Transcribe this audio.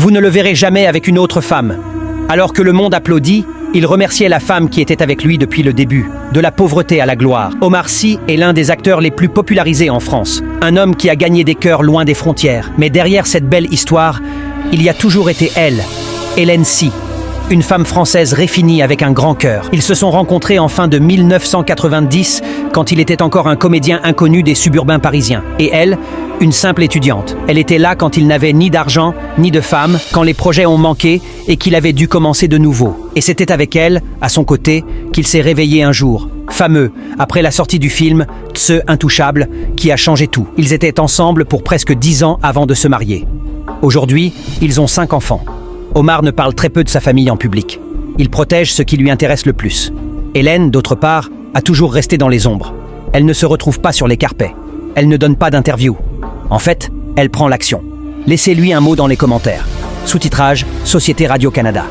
Vous ne le verrez jamais avec une autre femme. Alors que le monde applaudit, il remerciait la femme qui était avec lui depuis le début, de la pauvreté à la gloire. Omar Sy est l'un des acteurs les plus popularisés en France, un homme qui a gagné des cœurs loin des frontières. Mais derrière cette belle histoire, il y a toujours été elle, Hélène Sy, une femme française réfinie avec un grand cœur. Ils se sont rencontrés en fin de 1990, quand il était encore un comédien inconnu des suburbains parisiens. Et elle, une simple étudiante. Elle était là quand il n'avait ni d'argent, ni de femme, quand les projets ont manqué et qu'il avait dû commencer de nouveau. Et c'était avec elle, à son côté, qu'il s'est réveillé un jour, fameux, après la sortie du film « Tse Intouchable », qui a changé tout. Ils étaient ensemble pour presque 10 ans avant de se marier. Aujourd'hui, ils ont 5 enfants. Omar ne parle très peu de sa famille en public. Il protège ce qui lui intéresse le plus. Hélène, d'autre part, a toujours resté dans les ombres. Elle ne se retrouve pas sur les carpets. Elle ne donne pas d'interview. En fait, elle prend l'action. Laissez-lui un mot dans les commentaires. Sous-titrage, Société Radio-Canada.